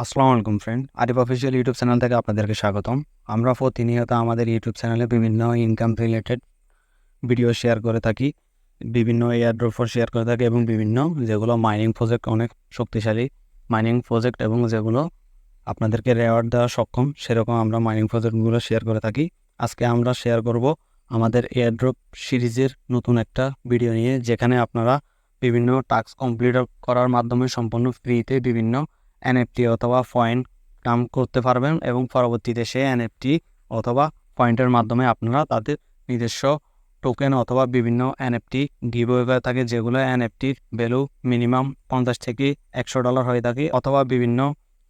আসসালামু আলাইকুম friend, Arif official YouTube channel থেকে আপনাদেরকে স্বাগতম। আমরা প্রতিনিয়ত আমাদের ইউটিউব চ্যানেলে বিভিন্ন ইনকাম রিলেটেড ভিডিও শেয়ার করে থাকি, বিভিন্ন এয়ারড্রপ শেয়ার করে থাকি এবং বিভিন্ন যেগুলো মাইনিং প্রজেক্ট অনেক শক্তিশালী মাইনিং প্রজেক্ট এবং যেগুলো আপনাদেরকে রেওয়ার্ড দেওয়া সক্ষম সেরকম আমরা মাইনিং প্রজেক্টগুলো শেয়ার করে থাকি। আজকে আমরা শেয়ার করব আমাদের এয়ারড্রপ সিরিজের নতুন একটা ভিডিও নিয়ে, যেখানে আপনারা বিভিন্ন টাস্ক কমপ্লিট করার মাধ্যমে সম্পূর্ণ ফ্রিতে বিভিন্ন এনএফটি অথবা পয়েন্ট কাম করতে পারবেন এবং পরবর্তীতে সেই এনএফটি অথবা পয়েন্টের মাধ্যমে আপনারা তাদের নিজস্ব টোকেন অথবা বিভিন্ন এনএফটি গিভওয়ে করে থাকে, যেগুলো এনএফটির ভ্যালু মিনিমাম $50 থেকে $100 হয়ে থাকে, অথবা বিভিন্ন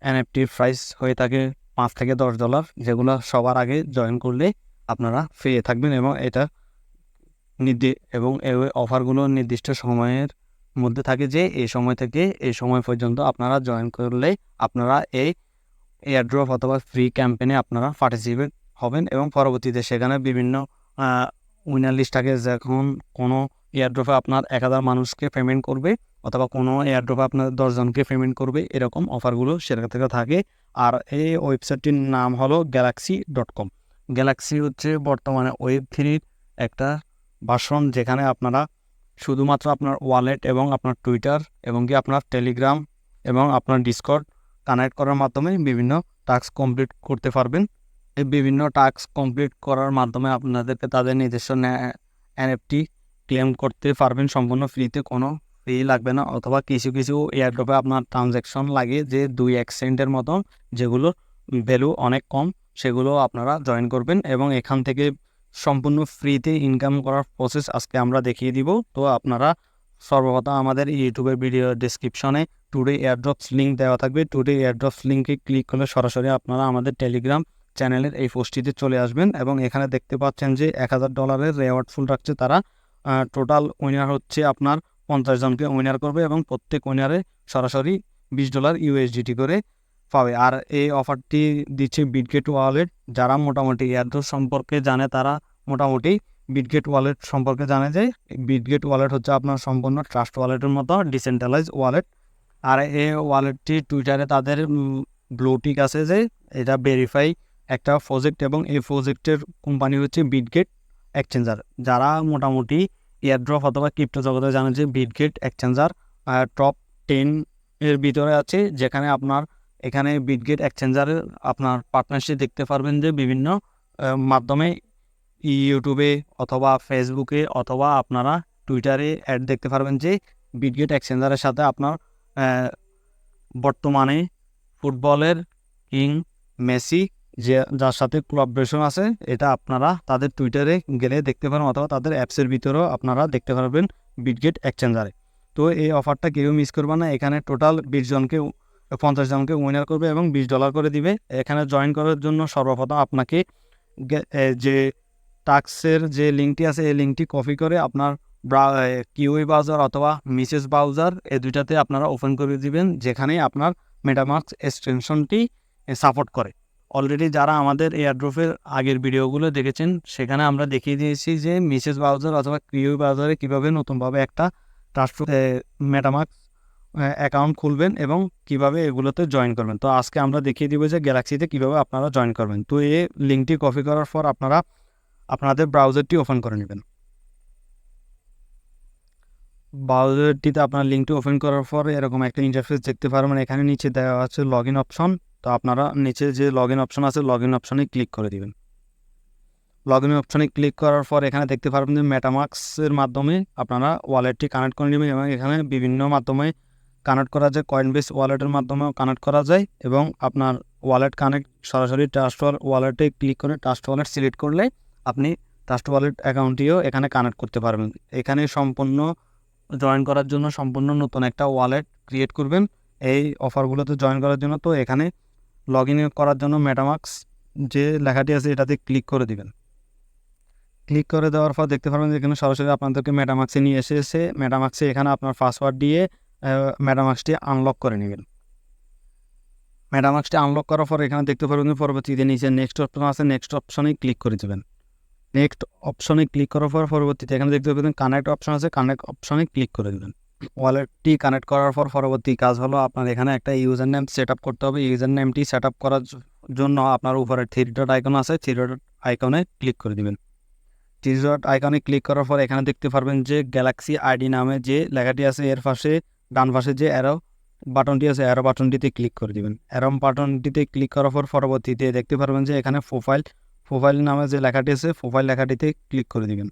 এনএফটির প্রাইস হয়ে থাকে $5 থেকে $10, যেগুলো সবার আগে জয়েন করলে আপনারা পেয়ে থাকবেন। এবং এটা এবং এই অফারগুলো নির্দিষ্ট সময়ের মধ্যে থাকে, যে এই সময় থেকে এই সময় পর্যন্ত আপনারা জয়েন করলে আপনারা এই এয়ারড্রপ অথবা ফ্রি ক্যাম্পেইনে আপনারা পার্টিসিপেট হবেন এবং পরবর্তীতে সেখানে বিভিন্ন উইনার লিস্ট থাকে। যখন কোনো এয়ারড্রপে আপনার 1000 মানুষকে পেমেন্ট করবে অথবা কোনো এয়ারড্রপে আপনার 10 জনকে পেমেন্ট করবে, এরকম অফারগুলো সেখান থেকে থাকে। আর এই ওয়েবসাইটটির নাম হলো Galxe.com। গ্যালাক্সি হচ্ছে বর্তমানে ওয়েব3 একটা ভার্সন, যেখানে আপনারা শুধুমাত্র আপনার ওয়ালেট এবং আপনার টুইটার এবং কি আপনার টেলিগ্রাম এবং আপনার ডিসকর্ড কানেক্ট করার মাধ্যমে বিভিন্ন টাস্ক কমপ্লিট করতে পারবেন। এই বিভিন্ন টাস্ক কমপ্লিট করার মাধ্যমে আপনাদেরকে তাদের নিজস্ব এনএফটি ক্লেম করতে পারবেন সম্পূর্ণ ফ্রিতে, কোনো ফি লাগবে না। অথবা কিছু কিছু এয়ারড্রপে আপনার ট্রানজ্যাকশন লাগে যে 2-1 সেন্টের মতন, যেগুলোর ভ্যালু অনেক কম, সেগুলো আপনারা জয়েন করবেন এবং এখান থেকে সম্পূর্ণ ফ্রিতে ইনকাম করার প্রসেস আজকে আমরা দেখিয়ে দিব। তো আপনারা সর্বপ্রথম আমাদের ইউটিউবের ভিডিও ডেসক্রিপশনে টুডে এয়ারড্রপস লিঙ্ক দেওয়া থাকবে। টুডে এয়ারড্রপস লিঙ্কে ক্লিক করলে সরাসরি আপনারা আমাদের টেলিগ্রাম চ্যানেলের এই পোস্টটিতে চলে আসবেন এবং এখানে দেখতে পাচ্ছেন যে $1000 রেওয়ার্ড ফুল রাখছে তারা। টোটাল উইনার হচ্ছে আপনার 50 জনকে উইনার করবে এবং প্রত্যেক উইনারে সরাসরি $20 USDT করে পাবে। আর এই অফারটি দিচ্ছে বিটগেট ওয়ালেট। যারা মোটামুটি এয়ারড্রপ সম্পর্কে জানে তারা মোটামুটি বিটগেট ওয়ালেট সম্পর্কে জানে যে বিটগেট ওয়ালেট হচ্ছে আপনার সম্পূর্ণ ট্রাস্ট ওয়ালেটের মতো ডিসেন্ট্রালাইজ ওয়ালেট। আর এই ওয়ালেটটি টুইটারে তাদের ব্লু টিক আছে যে এটা ভেরিফাই একটা প্রজেক্ট এবং এই প্রজেক্টের কোম্পানি হচ্ছে বিটগেট এক্সচেঞ্জার। যারা মোটামুটি এয়ারড্রপ অথবা ক্রিপ্টো জগতে জানে যে বিটগেট এক্সচেঞ্জার টপ 10 এর ভিতরে আছে, যেখানে আপনার এখানে বিটগেট এক্সচেঞ্জারের আপনার পার্টনারশিপ দেখতে পারবেন যে বিভিন্ন মাধ্যমে ইউটিউবে অথবা ফেসবুকে অথবা আপনারা টুইটারে অ্যাড দেখতে পারবেন যে বিটগেট এক্সচেঞ্জারের সাথে আপনার বর্তমানে ফুটবলের কিং মেসি যার সাথে কোলাবোরেশন আছে, এটা আপনারা তাদের টুইটারে গেলে দেখতে পারেন অথবা তাদের অ্যাপসের ভিতরেও আপনারা দেখতে পারবেন বিটগেট এক্সচেঞ্জারে। তো এই অফারটা কেউ মিস করবে না। এখানে টোটাল 50 জনকে উইনার করবে এবং $20 করে দিবে। এখানে জয়েন করার জন্য সর্বপ্রথম আপনাকে যে টাস্কের যে লিঙ্কটি আছে এই লিঙ্কটি কপি করে আপনার কিউই ব্রাউজার অথবা মিসেস ব্রাউজার এই দুইটাতে আপনারা ওপেন করে দিবেন, যেখানে আপনার মেটামাস্ক এক্সটেনশনটি সাপোর্ট করে। অলরেডি যারা আমাদের এয়ারড্রপের আগের ভিডিওগুলো দেখেছেন সেখানে আমরা দেখিয়ে দিয়েছি যে মিসেস ব্রাউজার অথবা কিউই ব্রাউজারে কীভাবে নতুনভাবে একটা ট্রাস্ট মেটামাস্ক অ্যাকাউন্ট খুলবেন এবং কিভাবে এগুলোতে জয়েন করবেন। তো আজকে আমরা দেখিয়ে দিব যে গ্যালাক্সিতে কিভাবে আপনারা জয়েন করবেন। তো এই লিঙ্কটি কপি করার পর আপনারা আপনাদের ব্রাউজারটি ওপেন করে নেবেন। ব্রাউজারটিতে আপনার লিঙ্কটি ওপেন করার পর এরকম একটা ইন্টারফেস দেখতে পারবেন। এখানে নিচে দেওয়া আছে লগ ইন অপশন। তো আপনারা নিচে যে লগ ইন অপশন আছে লগ ইন অপশনে ক্লিক করে দিবেন। লগ ইন অপশনে ক্লিক করার পর এখানে দেখতে পারবেন যে মেটামাস্কের মাধ্যমে আপনারা ওয়ালেটটি কানেক্ট করে নেবেন এবং এখানে বিভিন্ন মাধ্যমে কানেক্ট করা যায়। কয়েনবেস ওয়ালেটের মাধ্যমেও কানেক্ট করা যায় এবং আপনার ওয়ালেট কানেক্ট সরাসরি ট্রাস্ট ওয়ালেটে ক্লিক করে ট্রাস্ট ওয়ালেট সিলেক্ট করলে আপনি ট্রাস্ট ওয়ালেট অ্যাকাউন্টটিও এখানে কানেক্ট করতে পারবেন। এখানে সম্পূর্ণ জয়েন করার জন্য সম্পূর্ণ নতুন একটা ওয়ালেট ক্রিয়েট করবেন এই অফারগুলোতে জয়েন করার জন্য। তো এখানে লগ ইন করার জন্য মেটামাস্ক যে লেখাটি আছে এটাতে ক্লিক করে দিবেন। ক্লিক করে দেওয়ার পর দেখতে পারবেন যে এখানে সরাসরি আপনাদেরকে মেটামাস্কে নিয়ে এসে মেটামাস্কে এখানে আপনার পাসওয়ার্ড দিয়ে মেটামাস্কটি আনলক করে নেবেন। মেটামাস্কটি আনলক করার পর এখানে দেখতে পারবেন যে পরবর্তীতে নিচে নেক্সট অপশন আছে, নেক্সট অপশনে ক্লিক করে দেবেন। নেক্সট অপশনে ক্লিক করার পর পরবর্তীতে এখানে দেখতে পাবেন কানেক্ট অপশন আছে, কানেক্ট অপশনে ক্লিক করে দেবেন। ওয়ালেটটি কানেক্ট করার পর পরবর্তী কাজ হলো আপনার এখানে একটা ইউজার নেম সেট আপ করতে হবে। ইউজার নেমটি সেট আপ করার জন্য আপনার উপরে 3 ডট আইকন আছে, 3 ডট আইকনে ক্লিক করে দিবেন। 3 ডট আইকনে ক্লিক করার পর এখানে দেখতে পারবেন যে গ্যালাক্সি আইডি নামে যে লেখাটি আছে এর পাশে ডান পাশে যে অ্যারো বাটনটি আছে, অ্যারো বাটনটিতে ক্লিক করে দিবেন। অ্যারো বাটনটিতে ক্লিক করার পর পরবর্তীতে দেখতে পারবেন যে এখানে প্রোফাইল নামে যে লেখাটি আছে প্রোফাইল লেখাটিতে ক্লিক করে দিবেন।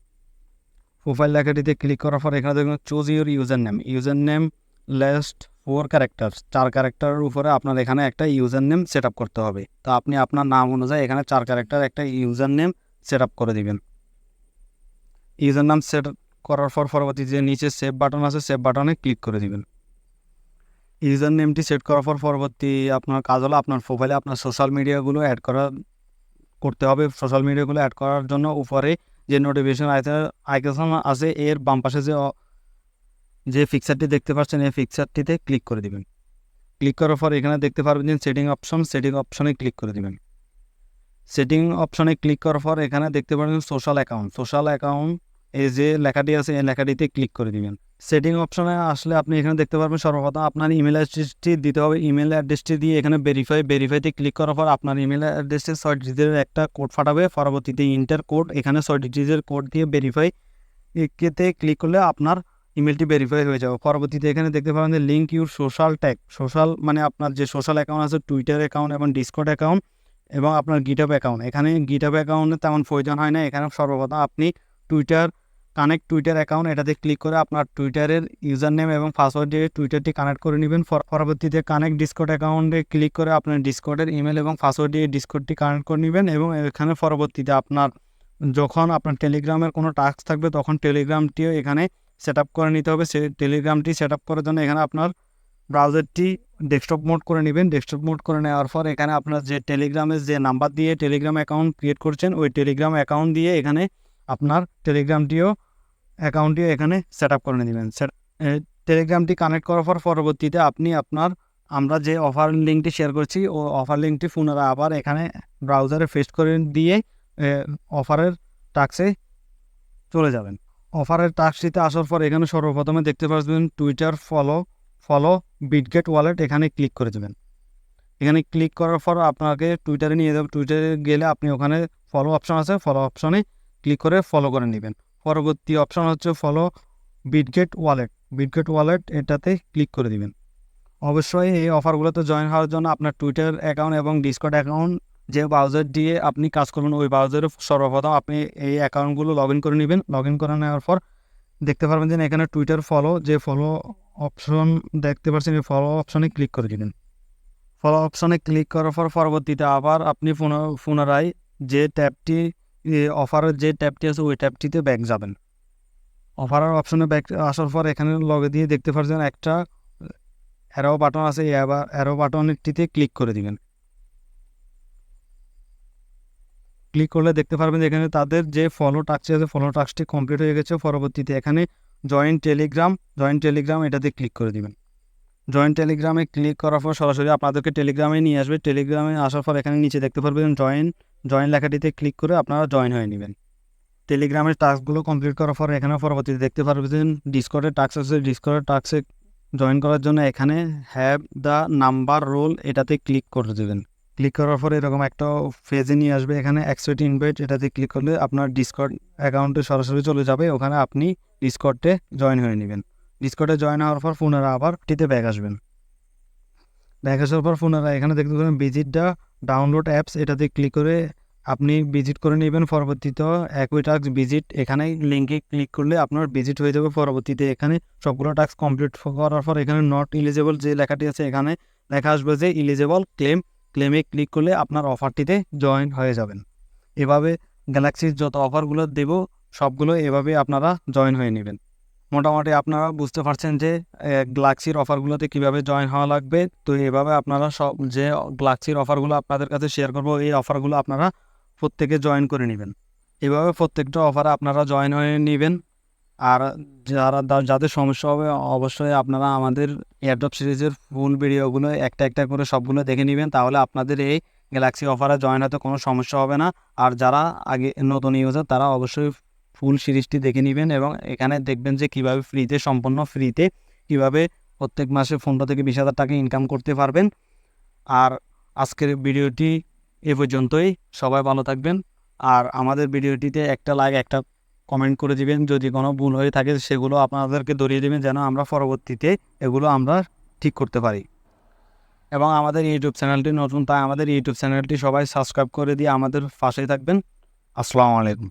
প্রোফাইল লেখাটিতে ক্লিক করার পর এখানে দেখবেন choose your user name last 4 character, 4 ক্যারেক্টারের উপরে আপনার এখানে একটা ইউজার নেম সেট আপ করতে হবে। তো আপনি আপনার নাম অনুযায়ী এখানে 4 ক্যারেক্টার একটা ইউজার নেম সেট আপ করে দিবেন। ইউজার নাম সেট করার পর পরবর্তী যে নিচে সেভ বাটন আছে সেভ বাটনে ক্লিক করে দিবেন। ইউজার নেমটি সেট করার পর পরবর্তী আপনার কাজ হলো আপনার প্রোফাইলে আপনার সোশ্যাল মিডিয়াগুলো করতে হবে। সোশ্যাল মিডিয়াগুলো অ্যাড করার জন্য উপরে যে নোটিফিকেশন আইকন আছে এর বাম পাশে যে ফিক্সারটি দেখতে পাচ্ছেন এই ফিক্সারটিতে ক্লিক করে দিবেন। ক্লিক করার পর এখানে দেখতে পারবেন যে সেটিং অপশনে ক্লিক করে দিবেন। সেটিং অপশনে ক্লিক করার পর এখানে দেখতে পারবেন সোশ্যাল অ্যাকাউন্ট এই যে লেখাটি আছে এই লেখাটিতে ক্লিক করে দিবেন। সেটিং অপশনে আসলে আপনি এখানে দেখতে পারবেন সর্বপ্রথম আপনার ইমেল অ্যাড্রেসটি দিতে হবে। ইমেল অ্যাড্রেসটি দিয়ে এখানে ভেরিফাইতে ক্লিক করার পর আপনার ইমেল অ্যাড্রেসে 6 ডিজিটের একটা কোড ফাটাবে। পরবর্তীতে ইন্টার কোড, এখানে 6 ডিজিটের কোড দিয়ে ভেরিফাইতে ক্লিক করলে আপনার ইমেলটি ভেরিফাই হয়ে যাবে। পরবর্তীতে এখানে দেখতে পাবেন যে লিঙ্ক ইউর সোশ্যাল মানে আপনার যে সোশ্যাল অ্যাকাউন্ট আছে টুইটার অ্যাকাউন্ট এবং ডিসকর্ড অ্যাকাউন্ট এবং আপনার গিটহাব অ্যাকাউন্ট। এখানে গিটহাব অ্যাকাউন্টে তেমন প্রয়োজন হয় না। এখানে সর্বপ্রথম আপনি টুইটার অ্যাকাউন্ট এটাতে ক্লিক করে আপনার টুইটারের ইউজার নেম এবং পাসওয়ার্ড দিয়ে টুইটারটি কানেক্ট করে নেবেন। পরবর্তীতে কানেক্ট ডিসকর্ড অ্যাকাউন্টে ক্লিক করে আপনার ডিসকর্ডের ইমেল এবং পাসওয়ার্ড দিয়ে ডিসকর্ডটি কানেক্ট করে নেবেন এবং এখানে পরবর্তীতে আপনার যখন আপনার টেলিগ্রামের কোনো টাস্ক থাকবে তখন টেলিগ্রামটিও এখানে সেট আপ করে নিতে হবে। সেই টেলিগ্রামটি সেট আপ করার জন্য এখানে আপনার ব্রাউজারটি ডেস্কটপ মোড করে নেবেন। ডেস্কটপ মোড করে নেওয়ার পর এখানে আপনার যে টেলিগ্রামের যে নাম্বার দিয়ে টেলিগ্রাম অ্যাকাউন্ট ক্রিয়েট করছেন ওই টেলিগ্রাম অ্যাকাউন্ট দিয়ে এখানে আপনার অ্যাকাউন্টটিও এখানে সেট আপ করে নেবেন। টেলিগ্রামটি কানেক্ট করার পর পরবর্তীতে আপনি আমরা যে অফার লিঙ্কটি শেয়ার করছি ও অফার লিঙ্কটি পুনরায় আবার এখানে ব্রাউজারে পেস্ট করে দিয়ে অফারের টাস্কে চলে যাবেন। অফারের টাস্কটিতে আসার পর এখানে সর্বপ্রথমে দেখতে পাচ্ছেন টুইটার ফলো বিটগেট ওয়ালেট, এখানে ক্লিক করে দেবেন। এখানে ক্লিক করার পর আপনাকে টুইটারে নিয়ে যাবে। টুইটারে গেলে আপনি ওখানে ফলো অপশন আছে, ফলো অপশনে ক্লিক করে ফলো করে নেবেন। পরবর্তী অপশন হচ্ছে ফলো বিটগেট ওয়ালেট, এটাতে ক্লিক করে দিবেন। অবশ্যই এই অফারগুলোতে জয়েন হওয়ার জন্য আপনার টুইটার অ্যাকাউন্ট এবং ডিসকর্ড অ্যাকাউন্ট যে ব্রাউজার দিয়ে আপনি কাজ করবেন ওই ব্রাউজারে সর্বপ্রথম আপনি এই অ্যাকাউন্টগুলো লগ ইন করে নেবেন। লগ ইন করে নেওয়ার পর দেখতে পারবেন যে এখানে টুইটার ফলো অপশন দেখতে পাচ্ছেন, এই ফলো অপশনে ক্লিক করে দিবেন। ফলো অপশনে ক্লিক করার পর পরবর্তীতে আবার আপনি পুনরায় যে ট্যাবটি অফারের যে ট্যাবটি আছে ওই ট্যাবটিতে ব্যাক যাবেন। অফারের অপশনে ব্যাক আসার পর এখানে লগে দিয়ে দেখতে পাচ্ছেন একটা অ্যারো বাটন আছে, এই অ্যারো বাটনটিতে ক্লিক করে দিবেন। ক্লিক করলে দেখতে পারবেন যে এখানে তাদের যে ফলো টাস্ক আছে ফলো টাস্কটি কমপ্লিট হয়ে গেছে। পরবর্তীতে এখানে জয়েন টেলিগ্রাম এটাতে ক্লিক করে দিবেন। জয়েন টেলিগ্রামে ক্লিক করার পর সরাসরি আপনাদেরকে টেলিগ্রামে নিয়ে আসবে। টেলিগ্রামে আসার পর এখানে নিচে দেখতে পারবেন জয়েন লেখাটিতে ক্লিক করে আপনারা জয়েন হয়ে নেবেন। টেলিগ্রামের টাস্কগুলো কমপ্লিট করার পর এখানে পরবর্তীতে দেখতে পারবেন ডিসকর্ডের টাস্ক আছে। ডিসকর্ডের টাস্কে জয়েন করার জন্য এখানে হ্যাভ দ্য নাম্বার রোল এটাতে ক্লিক করে দেবেন। ক্লিক করার পরে এরকম একটা পেজে নিয়ে আসবে। এখানে অ্যাকসেপ্ট ইনভাইট এটাতে ক্লিক করলে আপনার ডিসকর্ড অ্যাকাউন্টে সরাসরি চলে যাবে। ওখানে আপনি ডিসকর্ডে জয়েন হয়ে নেবেন। ডিসকর্ডে জয়েন হওয়ার পর পুনরায় আবার টিতে ব্যাক আসবেন। ব্যাক আসার পর পুনরায় এখানে দেখতে পাবেন ভিজিট দ্য ডাউনলোড অ্যাপস এটাতে ক্লিক করে আপনি ভিজিট করে নেবেন। পরবর্তীতে একই টাস্ক ভিজিট, এখানে লিঙ্কে ক্লিক করলে আপনার ভিজিট হয়ে যাবে। পরবর্তীতে এখানে সবগুলো টাস্ক কমপ্লিট করার পর এখানে নট ইলিজেবল যে লেখাটি আছে এখানে লেখা আসবে যে ইলিজেবল ক্লেমে ক্লিক করলে আপনার অফারটিতে জয়েন হয়ে যাবেন। এভাবে গ্যালাক্সির যত অফারগুলো দেব সবগুলো এভাবে আপনারা জয়েন হয়ে নেবেন। মোটামুটি আপনারা বুঝতে পারছেন যে গ্যালাক্সির অফারগুলোতে কিভাবে জয়েন হওয়া লাগবে। তো এভাবে আপনারা সব যে গ্যালাক্সির অফারগুলো আপনাদের কাছে শেয়ার করব এই অফারগুলো আপনারা প্রত্যেকে জয়েন করে নেবেন। এভাবে প্রত্যেকটা অফারে আপনারা জয়েন হয়ে নেবেন। আর যাদের সমস্যা হবে অবশ্যই আপনারা আমাদের এয়ারড্রপ সিরিজের ফুল ভিডিওগুলো একটা করে সবগুলো দেখে নেবেন, তাহলে আপনাদের এই গ্যালাক্সি অফারে জয়েন হতে কোনো সমস্যা হবে না। আর যারা আগে নতুন ইউজার তারা অবশ্যই ফুল সিরিজটি দেখে নেবেন এবং এখানে দেখবেন যে কীভাবে সম্পূর্ণ ফ্রিতে কীভাবে প্রত্যেক মাসে 15 থেকে 20,000 টাকা ইনকাম করতে পারবেন। আর আজকের ভিডিওটি এ পর্যন্তই। সবাই ভালো থাকবেন। আর আমাদের ভিডিওটিতে একটা লাইক, একটা কমেন্ট করে দিবেন। যদি কোনো ভুল হয়ে থাকে সেগুলো আপনাদেরকে ধরিয়ে দেবেন, যেন আমরা পরবর্তীতে এগুলো আমরা ঠিক করতে পারি। এবং আমাদের ইউটিউব চ্যানেলটি নতুন, তাই আমাদের ইউটিউব চ্যানেলটি সবাই সাবস্ক্রাইব করে দিয়ে আমাদের পাশেই থাকবেন। আসসালামু আলাইকুম।